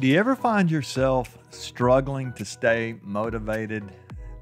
Do you ever find yourself struggling to stay motivated?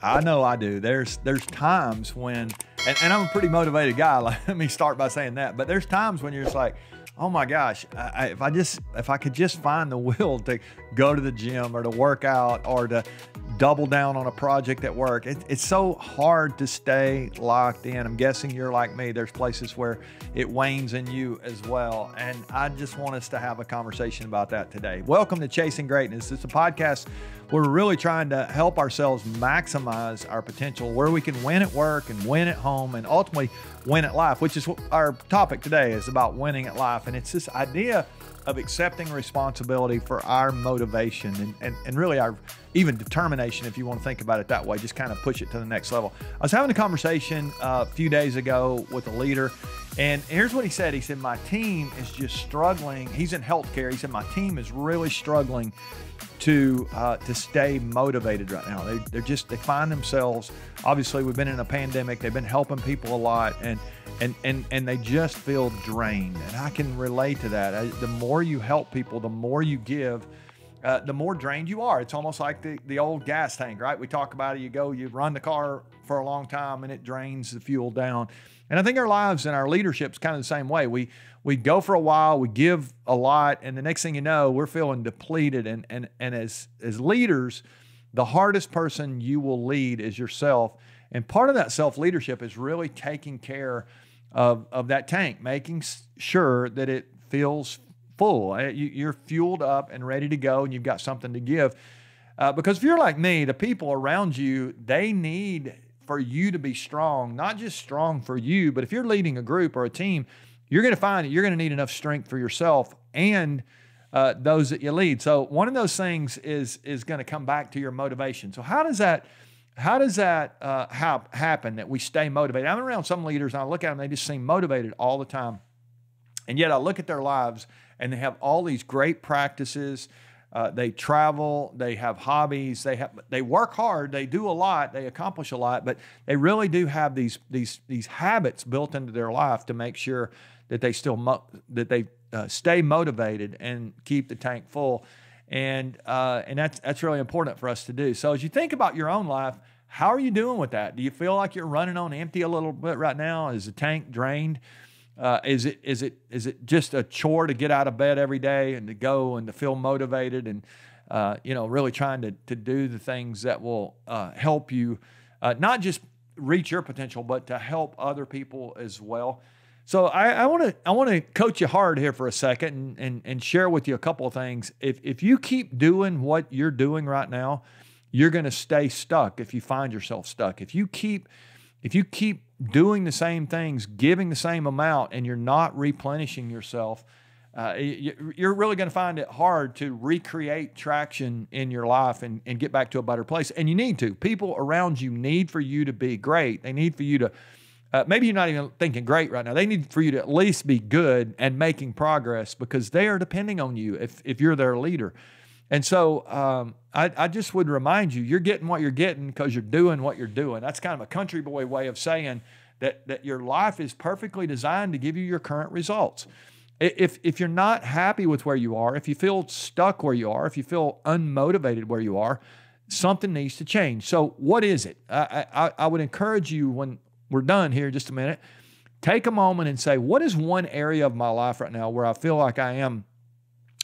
I know I do. There's times when, and I'm a pretty motivated guy. Let me start by saying that. But there's times when you're just like, oh my gosh, if I could just find the will to go to the gym or to work out or to double down on a project at work. It's so hard to stay locked in. I'm guessing you're like me. There's places where it wanes in you as well. And I just want us to have a conversation about that today. Welcome to Chasing Greatness. It's a podcast where we're really trying to help ourselves maximize our potential, where we can win at work and win at home and ultimately win at life, which is what our topic today is about, winning at life. And it's this idea of accepting responsibility for our motivation and really our even determination, if you want to think about it that way, just kind of push it to the next level. I was having a conversation a few days ago with a leader, and here's what he said. He said, my team is just struggling. He's in healthcare. He said, my team is really struggling to stay motivated right now. They find themselves, obviously we've been in a pandemic, they've been helping people a lot, and they just feel drained. And I can relate to that. The more you help people, the more you give, the more drained you are. It's almost like the old gas tank, right? We talk about it. You run the car for a long time and it drains the fuel down. And I think our lives and our leadership is kind of the same way. We go for a while, we give a lot, and the next thing you know, we're feeling depleted. And as leaders, the hardest person you will lead is yourself. And part of that self-leadership is really taking care of that tank, making sure that it feels full. You're fueled up and ready to go, and you've got something to give. Because if you're like me, the people around you, they need for you to be strong, not just strong for you, but if you're leading a group or a team, you're going to find that you're going to need enough strength for yourself and those that you lead. So one of those things is going to come back to your motivation. So how does that happen, that we stay motivated? I'm around some leaders and I look at them, they just seem motivated all the time. And yet I look at their lives and they have all these great practices. They travel, they have hobbies, they work hard, they do a lot, they accomplish a lot, but they really do have these habits built into their life to make sure that they stay motivated and keep the tank full. And that's really important for us to do. So as you think about your own life, how are you doing with that? Do you feel like you're running on empty a little bit right now? Is the tank drained? Is it just a chore to get out of bed every day and to go and to feel motivated and really trying to do the things that will help you not just reach your potential, but to help other people as well? So I want to coach you hard here for a second and share with you a couple of things. If you keep doing what you're doing right now, you're going to stay stuck if you find yourself stuck. If you keep doing the same things, giving the same amount, and you're not replenishing yourself, you're really going to find it hard to recreate traction in your life and get back to a better place. And you need to. People around you need for you to be great. They need for you to, maybe you're not even thinking great right now. They need for you to at least be good and making progress because they are depending on you if you're their leader. And so I just would remind you, you're getting what you're getting because you're doing what you're doing. That's kind of a country boy way of saying that your life is perfectly designed to give you your current results. If you're not happy with where you are, if you feel stuck where you are, if you feel unmotivated where you are, something needs to change. So what is it? I would encourage you, when we're done here in just a minute, take a moment and say, what is one area of my life right now where I feel like I am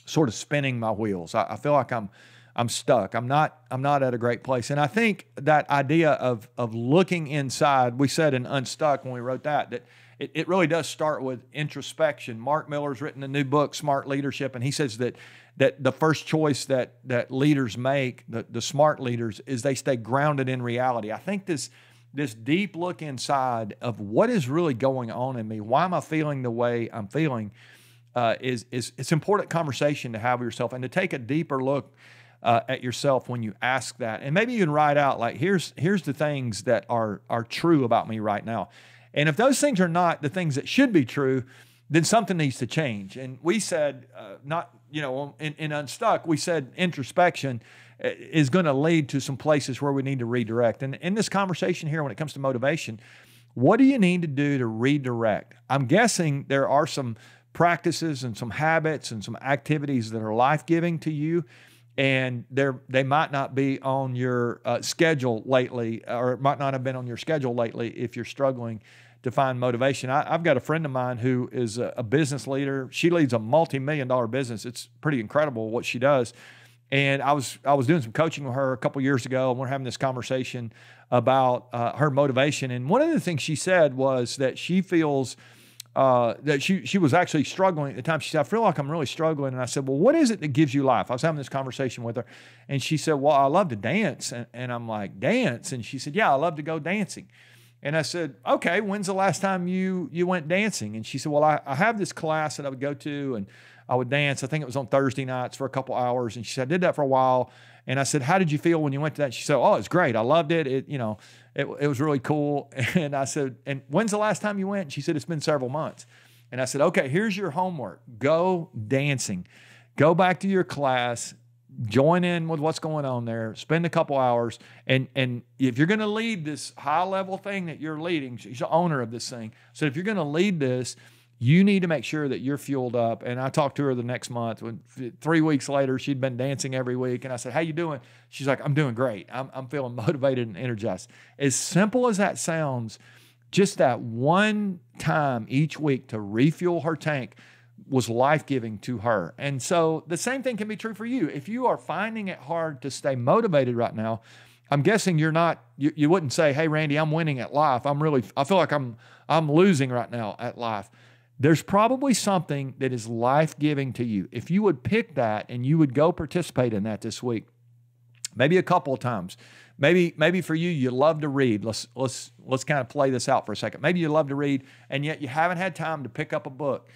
sort of spinning my wheels? I feel like I'm stuck. I'm not at a great place. And I think that idea of looking inside, we said in Unstuck when we wrote that it really does start with introspection. Mark Miller's written a new book, Smart Leadership, and he says that the first choice that leaders make, the smart leaders, is they stay grounded in reality. I think this deep look inside of what is really going on in me, why am I feeling the way I'm feeling, is it's important conversation to have with yourself and to take a deeper look at yourself when you ask that. And maybe you can write out, like, here's the things that are true about me right now. And if those things are not the things that should be true, then something needs to change. And we said, in Unstuck, we said introspection is going to lead to some places where we need to redirect. And in this conversation here, when it comes to motivation, what do you need to do to redirect? I'm guessing there are some practices and some habits and some activities that are life-giving to you, and they might not be on your schedule lately, or it might not have been on your schedule lately if you're struggling to find motivation. I've got a friend of mine who is a business leader. She leads a multi-million-dollar business. It's pretty incredible what she does. And I was doing some coaching with her a couple years ago, and we're having this conversation about her motivation. And one of the things she said was that she feels that she was actually struggling at the time. She said, I feel like I'm really struggling. And I said, well, what is it that gives you life? I was having this conversation with her, and she said, well, I love to dance. And I'm like, dance? And she said, yeah, I love to go dancing. And I said, okay, when's the last time you went dancing? And she said, well, I have this class that I would go to, and I would dance. I think it was on Thursday nights for a couple hours. And she said, I did that for a while. And I said, how did you feel when you went to that? She said, oh, it's great. I loved it. It was really cool. And I said, and when's the last time you went? And she said, it's been several months. And I said, okay, here's your homework. Go dancing. Go back to your class. Join in with what's going on there. Spend a couple hours. And if you're going to lead this high-level thing that you're leading, she's the owner of this thing. So if you're going to lead this, you need to make sure that you're fueled up. And I talked to her the next month. 3 weeks later, she'd been dancing every week. And I said, how you doing? She's like, I'm doing great. I'm feeling motivated and energized. As simple as that sounds, just that one time each week to refuel her tank was life-giving to her. And so the same thing can be true for you. If you are finding it hard to stay motivated right now, I'm guessing you wouldn't say, hey, Randy, I'm winning at life. I feel like I'm losing right now at life. There's probably something that is life-giving to you. If you would pick that and you would go participate in that this week, maybe a couple of times. Maybe for you love to read. Let's kind of play this out for a second. Maybe you love to read, and yet you haven't had time to pick up a book.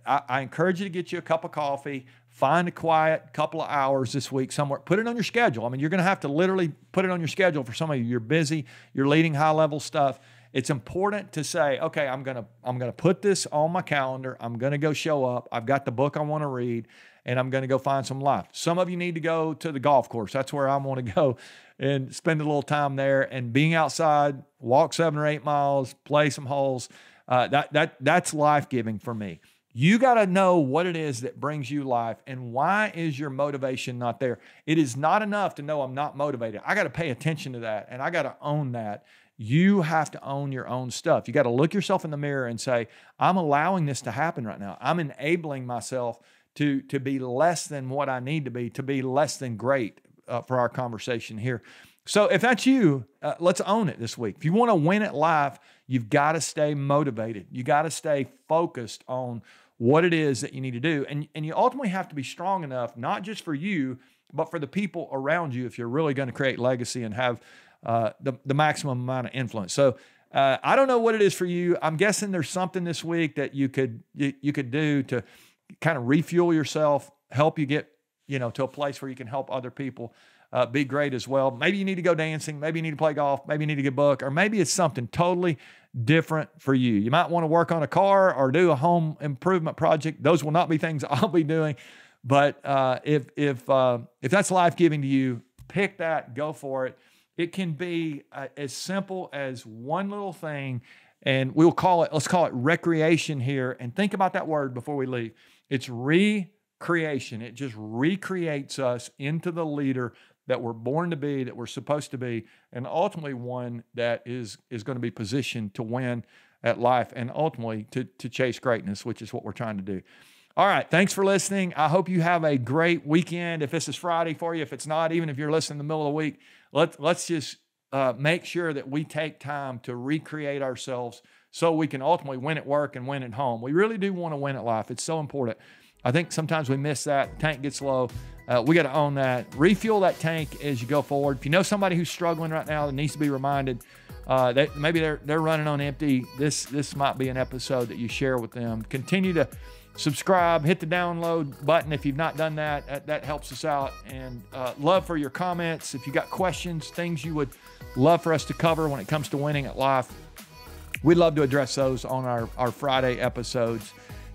I encourage you to get you a cup of coffee, find a quiet couple of hours this week somewhere. Put it on your schedule. I mean, you're going to have to literally put it on your schedule for some of you. You're busy. You're leading high-level stuff. It's important to say, okay, I'm gonna put this on my calendar. I'm gonna go show up. I've got the book I want to read, and I'm gonna go find some life. Some of you need to go to the golf course. That's where I want to go and spend a little time there. And being outside, walk 7 or 8 miles, play some holes. That's life-giving for me. You got to know what it is that brings you life, and why is your motivation not there? It is not enough to know I'm not motivated. I got to pay attention to that, and I got to own that. You have to own your own stuff. You got to look yourself in the mirror and say, I'm allowing this to happen right now. I'm enabling myself to be less than what I need to be less than great for our conversation here. So if that's you, let's own it this week. If you want to win at life, you've got to stay motivated. You got to stay focused on what it is that you need to do. And you ultimately have to be strong enough, not just for you, but for the people around you, if you're really going to create legacy and have the maximum amount of influence. So I don't know what it is for you. I'm guessing there's something this week that you could do to kind of refuel yourself, help you get to a place where you can help other people be great as well. Maybe you need to go dancing. Maybe you need to play golf. Maybe you need to get a book, or maybe it's something totally different for you. You might want to work on a car or do a home improvement project. Those will not be things I'll be doing. But if that's life-giving to you, pick that, go for it. It can be as simple as one little thing, and let's call it recreation here. And think about that word before we leave. It's recreation. It just recreates us into the leader that we're born to be, that we're supposed to be, and ultimately one that is going to be positioned to win at life, and ultimately to chase greatness, which is what we're trying to do. All right, thanks for listening. I hope you have a great weekend. If this is Friday for you, if it's not, even if you're listening in the middle of the week, let's just make sure that we take time to recreate ourselves so we can ultimately win at work and win at home. We really do want to win at life. It's so important. I think sometimes we miss that. The tank gets low. We got to own that. Refuel that tank as you go forward. If you know somebody who's struggling right now that needs to be reminded that maybe they're running on empty, this might be an episode that you share with them. Continue to subscribe, hit the download button if you've not done that. That helps us out. And love for your comments. If you got questions, things you would love for us to cover when it comes to winning at life, we'd love to address those on our Friday episodes.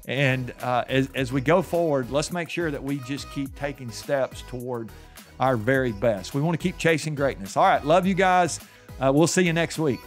And as we go forward, let's make sure that we just keep taking steps toward our very best. We want to keep chasing greatness. All right, love you guys. We'll see you next week.